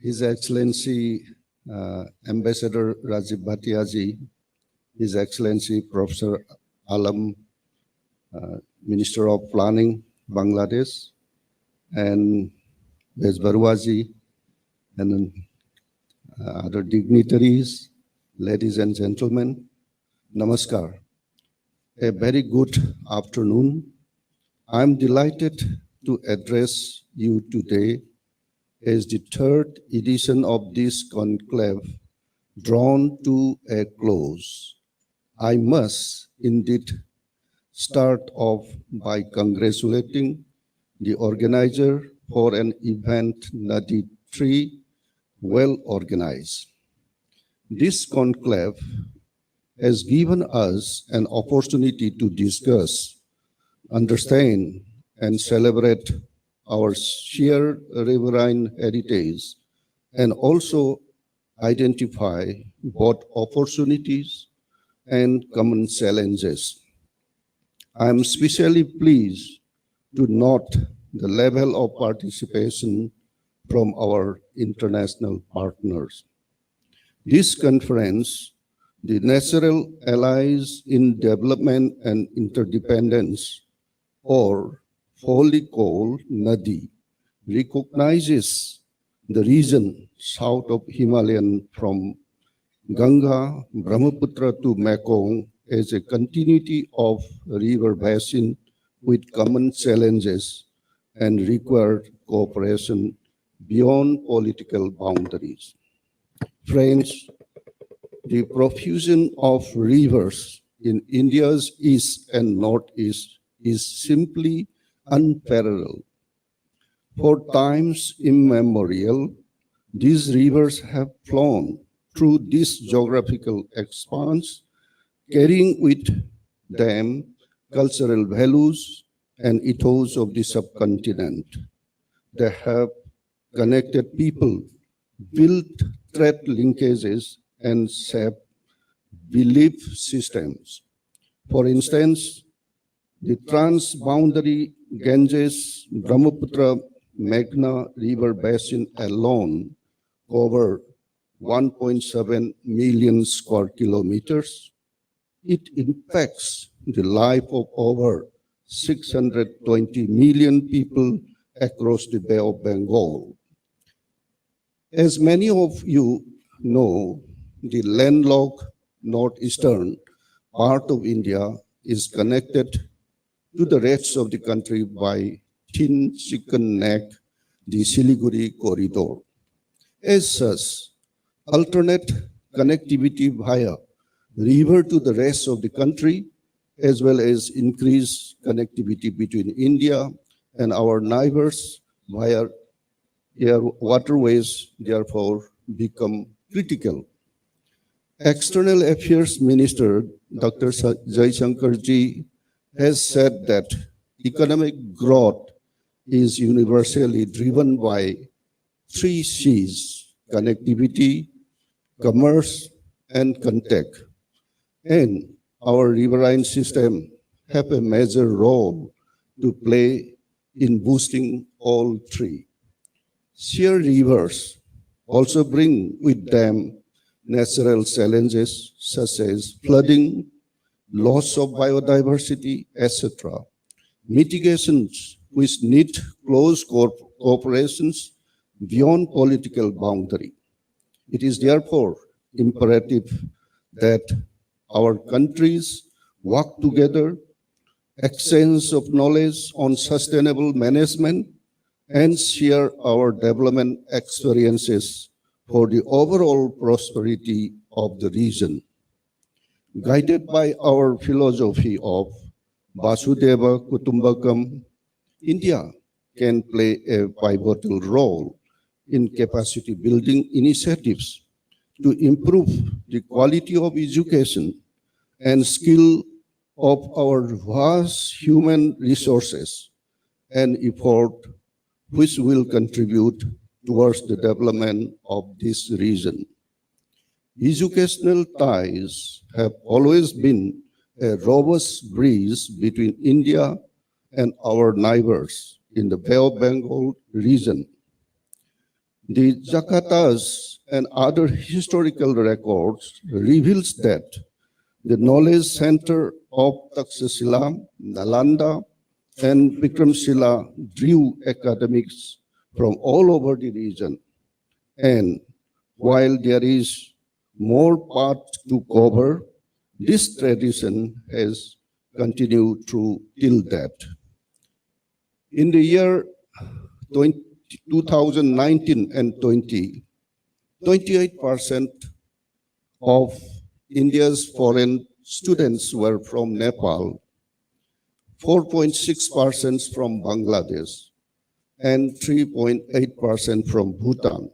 His Excellency Ambassador Rajiv Bhatiaji, His Excellency Professor Alam, Minister of Planning, Bangladesh, and Bez Barwaji, and other dignitaries, ladies and gentlemen, Namaskar. A very good afternoon. I'm delighted to address you today as the third edition of this conclave drawn to a close. I must indeed start off by congratulating the organizer for an event Nadi 3 well organized. This conclave has given us an opportunity to discuss, understand, and celebrate our shared riverine heritage, and also identify both opportunities and common challenges. I am especially pleased to note the level of participation from our international partners. This conference, the Natural Allies in Development and Interdependence, or fondly called Nadi, recognizes the region south of Himalayan from Ganga, Brahmaputra to Mekong as a continuity of river basin with common challenges and required cooperation beyond political boundaries. Friends, the profusion of rivers in India's east and northeast is simply unparalleled. For times immemorial, these rivers have flown through this geographical expanse, carrying with them cultural values and ethos of the subcontinent. They have connected people, built trade linkages, and shaped belief systems. For instance, the transboundary Ganges Brahmaputra Meghna river basin alone cover 1.7 million square kilometers. It impacts the life of over 620 million people across the Bay of Bengal. As many of you know, the landlocked northeastern part of India is connected to the rest of the country by Thin Chicken Neck, the Siliguri corridor. As such, alternate connectivity via river to the rest of the country, as well as increased connectivity between India and our neighbors via air waterways, therefore, become critical. External Affairs Minister Dr. Jaishankarji has said that economic growth is universally driven by 3 C's: connectivity, commerce, and contact. And our riverine system have a major role to play in boosting all 3. Sheer rivers also bring with them natural challenges such as flooding, loss of biodiversity, etc. Mitigations which need close cooperations beyond political boundary. It is therefore imperative that our countries work together, exchange of knowledge on sustainable management, and share our development experiences for the overall prosperity of the region. Guided by our philosophy of Vasudeva Kutumbakam, India can play a pivotal role in capacity building initiatives to improve the quality of education and skill of our vast human resources, an effort which will contribute towards the development of this region. Educational ties have always been a robust bridge between India and our neighbors in the Bay of Bengal region. The Jakatas and other historical records reveals that the knowledge center of Taxila, Nalanda, and Vikramshila drew academics from all over the region. And while there is more part to cover, this tradition has continued through till that. In the year 2019 and 20, 28% of India's foreign students were from Nepal, 4.6% from Bangladesh, and 3.8% from Bhutan.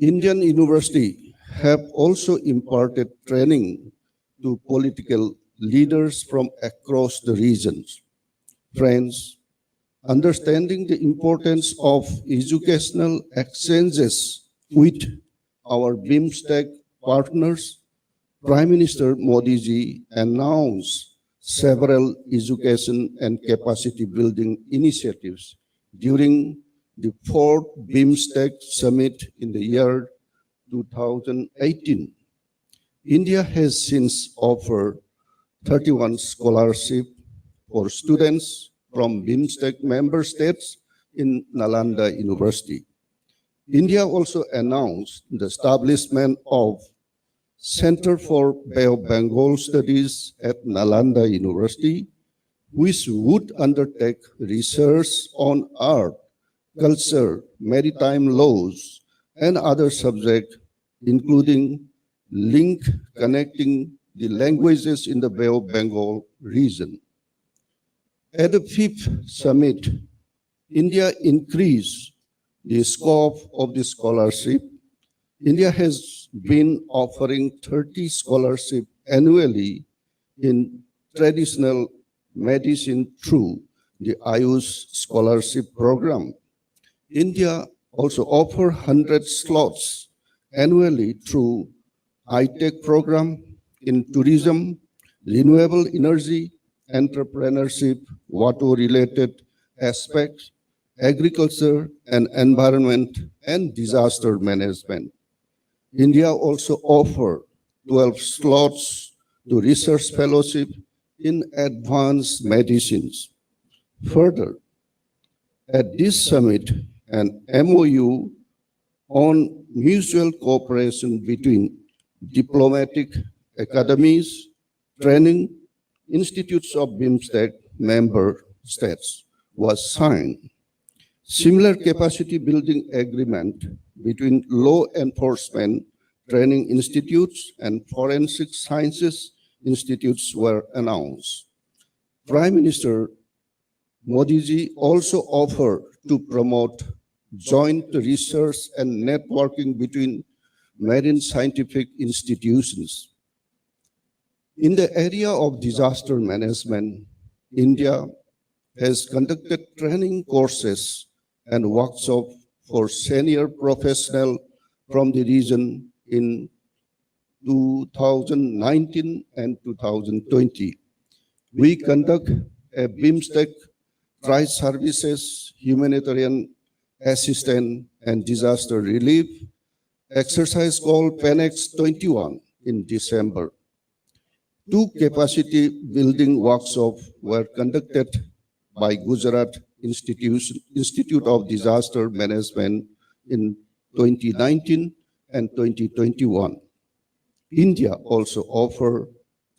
Indian university have also imparted training to political leaders from across the regions. Friends, understanding the importance of educational exchanges with our BIMSTEC partners, Prime Minister Modi ji announced several education and capacity building initiatives during the fourth BIMSTEC summit in the year 2018. India has since offered 31 scholarships for students from BIMSTEC member states in Nalanda University. India also announced the establishment of Center for Bay of Bengal Studies at Nalanda University, which would undertake research on art, culture, maritime laws, and other subjects, including link connecting the languages in the Bay of Bengal region. At the fifth summit, India increased the scope of the scholarship. India has been offering 30 scholarships annually in traditional medicine through the Ayush Scholarship Program. India also offers 100 slots annually through high-tech program in tourism, renewable energy, entrepreneurship, water-related aspects, agriculture and environment, and disaster management. India also offers 12 slots to research fellowship in advanced medicines. Further, at this summit, an MOU on mutual cooperation between diplomatic academies, training institutes of BIMSTEC member states was signed. Similar capacity building agreement between law enforcement training institutes and forensic sciences institutes were announced. Prime Minister Modi ji also offered to promote joint research and networking between marine scientific institutions. In the area of disaster management, India has conducted training courses and workshops for senior professionals from the region in 2019 and 2020. We conduct a BIMSTEC tri-services, humanitarian assistance and disaster relief exercise called PANEX 21 in December. 2 capacity building workshops were conducted by Gujarat Institute of Disaster Management in 2019 and 2021. India also offered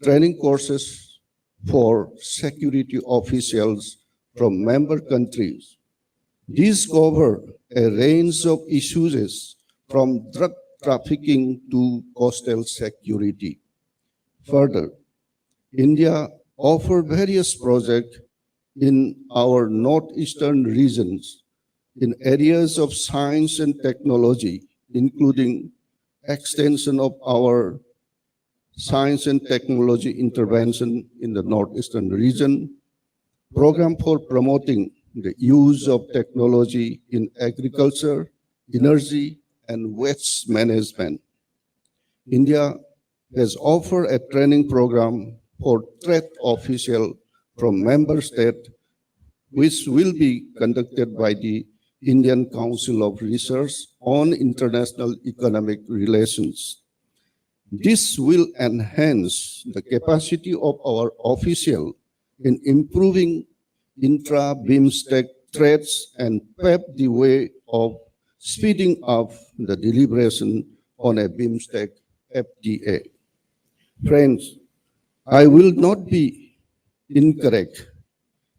training courses for security officials from member countries. These cover a range of issues from drug trafficking to coastal security. Further, India offered various projects in our northeastern regions in areas of science and technology, including extension of our science and technology intervention in the northeastern region, program for promoting the use of technology in agriculture, energy, and waste management. India has offered a training program for threat officials from member states, which will be conducted by the Indian Council of Research on International Economic Relations. This will enhance the capacity of our official in improving intra-BIMSTEC threats and pave the way of speeding up the deliberation on a BIMSTEC FTA. Friends, I will not be incorrect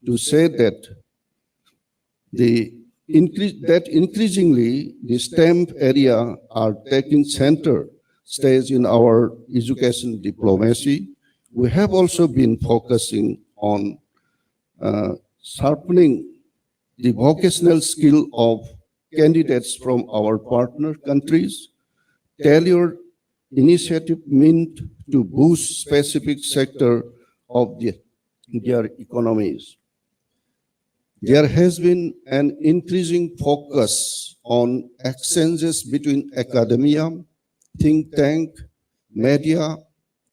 to say that increasingly the STEM area are taking center stage in our education diplomacy. We have also been focusing on sharpening the vocational skill of candidates from our partner countries. Tailored initiative meant to boost specific sector of their economies. There has been an increasing focus on exchanges between academia, think tank, media,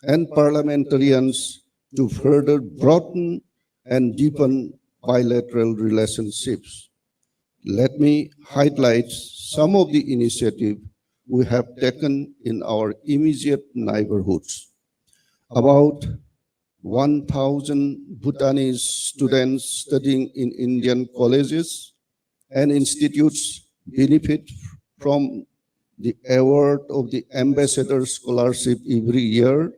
and parliamentarians to further broaden and deepen bilateral relationships. Let me highlight some of the initiatives we have taken in our immediate neighborhoods. About 1,000 Bhutanese students studying in Indian colleges and institutes benefit from the award of the Ambassador Scholarship every year.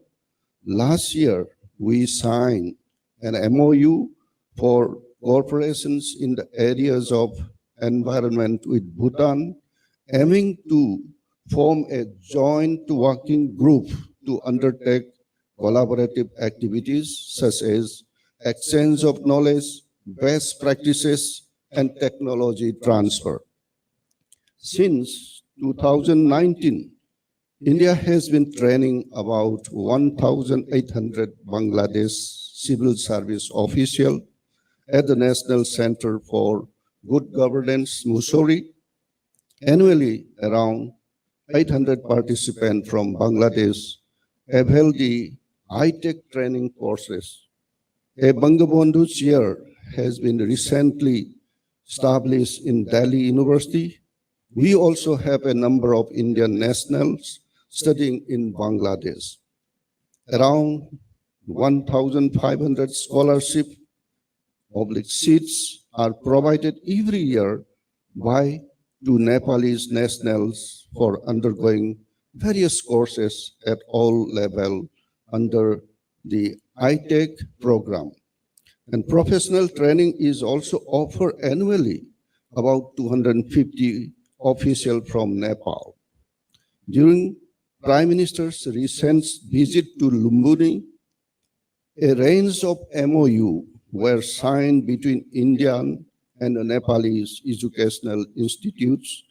Last year, we signed an MOU for corporations in the areas of environment with Bhutan, aiming to form a joint working group to undertake collaborative activities such as exchange of knowledge, best practices, and technology transfer. Since 2019, India has been training about 1,800 Bangladesh civil service officials at the National Center for Good Governance, Mussoorie. Annually, around 800 participants from Bangladesh have held the high-tech training courses. A Bangabandhu chair has been recently established in Delhi University. We also have a number of Indian nationals studying in Bangladesh. Around 1,500 scholarship seats are provided every year by to Nepalese nationals for undergoing various courses at all levels under the high-tech program. And professional training is also offered annually, about 250 officials from Nepal. During Prime Minister's recent visit to Lumbini, a range of MOU were signed between Indian and Nepalese educational institutes,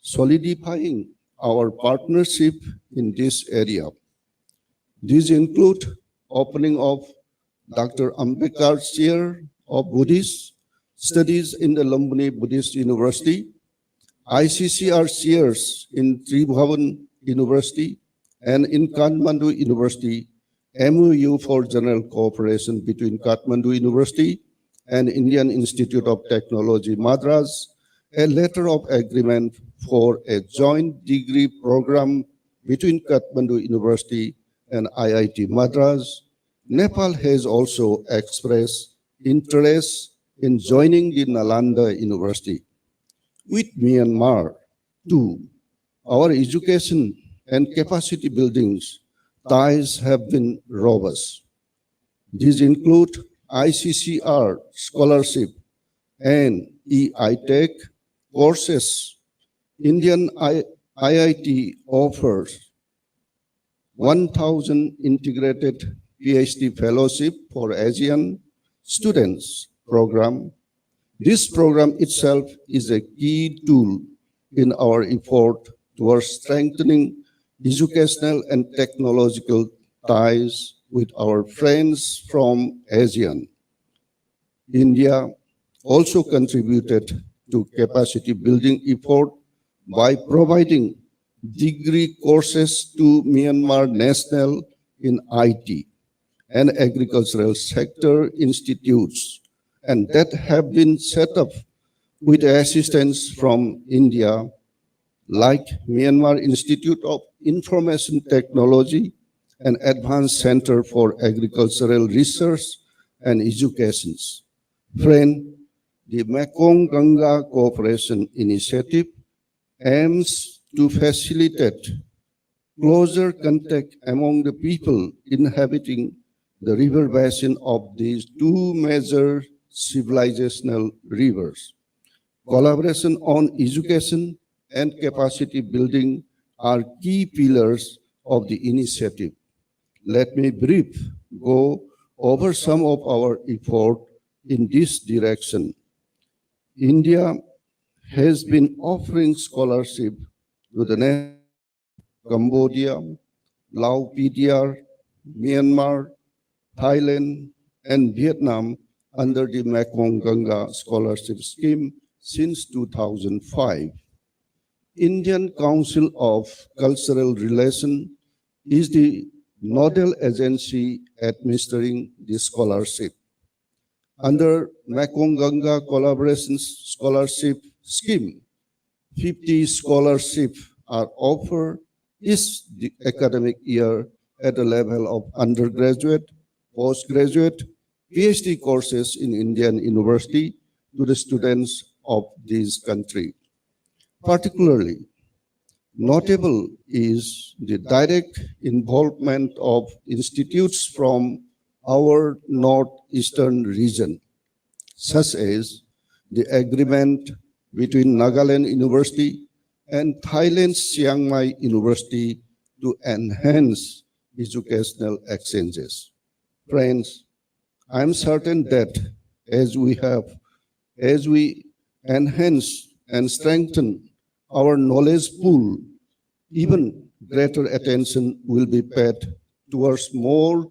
solidifying our partnership in this area. These include opening of Dr. Ambedkar's Chair of Buddhist Studies in the Lumbini Buddhist University, ICCR chairs in Tribhuvan University, and in Kathmandu University, MOU for general cooperation between Kathmandu University and Indian Institute of Technology, Madras, a letter of agreement for a joint degree program between Kathmandu University and IIT Madras. Nepal has also expressed interest in joining the Nalanda University. With Myanmar, too, our education and capacity buildings ties have been robust. These include ICCR scholarship and EITech courses. Indian IIT offers 1,000 integrated PhD fellowship for Asian students program. This program itself is a key tool in our effort towards strengthening educational and technological ties with our friends from ASEAN. India also contributed to capacity building effort by providing degree courses to Myanmar national in IT and agricultural sector institutes, and that have been set up with assistance from India, like Myanmar Institute of Information Technology and Advanced Center for Agricultural Research and Education. Friend, the Mekong Ganga Cooperation Initiative aims to facilitate closer contact among the people inhabiting the river basin of these two major civilizational rivers. Collaboration on education and capacity building are key pillars of the initiative. Let me go over some of our effort in this direction. India has been offering scholarship to the nations of Cambodia, Laos, PDR, Myanmar, Thailand, and Vietnam under the Mekong Ganga Scholarship Scheme since 2005. Indian Council of Cultural Relations is the nodal agency administering the scholarship. Under Mekong Ganga Collaboration Scholarship Scheme, 50 scholarships are offered each academic year at the level of undergraduate, postgraduate, PhD courses in Indian university to the students of this country. Particularly notable is the direct involvement of institutes from our northeastern region, such as the agreement between Nagaland University and Thailand's Chiang Mai University to enhance educational exchanges. Friends, I'm certain that as we enhance and strengthen our knowledge pool, even greater attention will be paid towards more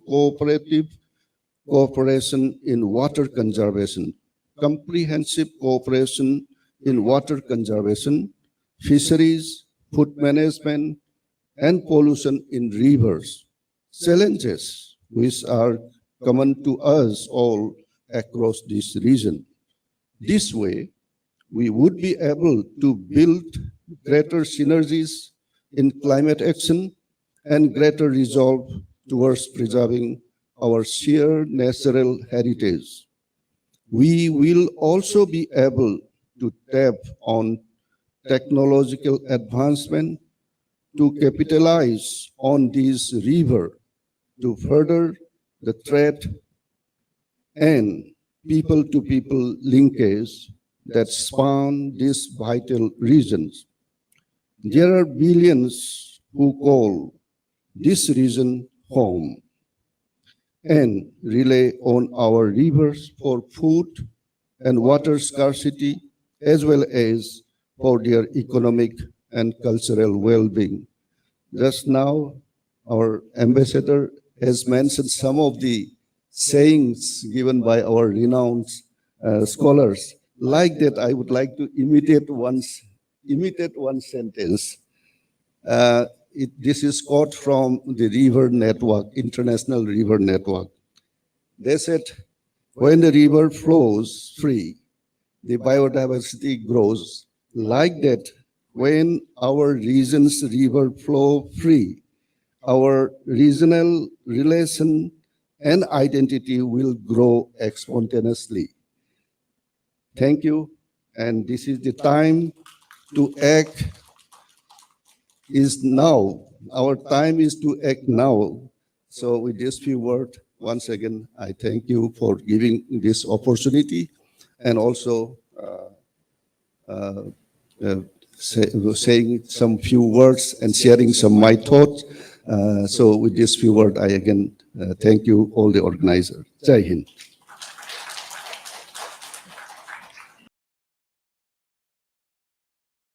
cooperation in water conservation, comprehensive cooperation in water conservation, fisheries, food management, and pollution in rivers, challenges which are common to us all across this region. This way, we would be able to build greater synergies in climate action and greater resolve towards preserving our shared natural heritage. We will also be able to tap on technological advancement to capitalize on this river to further the trade and people-to-people linkage that span these vital regions. There are billions who call this region home and rely on our rivers for food and water scarcity, as well as for their economic and cultural well-being. Just now, our ambassador has mentioned some of the sayings given by our renowned scholars. Like that, I would like to imitate one sentence. This is quote from the River Network, International River Network. They said, when the river flows free, the biodiversity grows. Like that, when our region's river flow free, our regional relation and identity will grow exponentially. Thank you. And this is the time to act is now. Our time is to act now. So with these few words, once again, I thank you for giving this opportunity and also saying some few words and sharing some my thoughts. So with these few words, I again thank you, all the organizers. Jai Hind.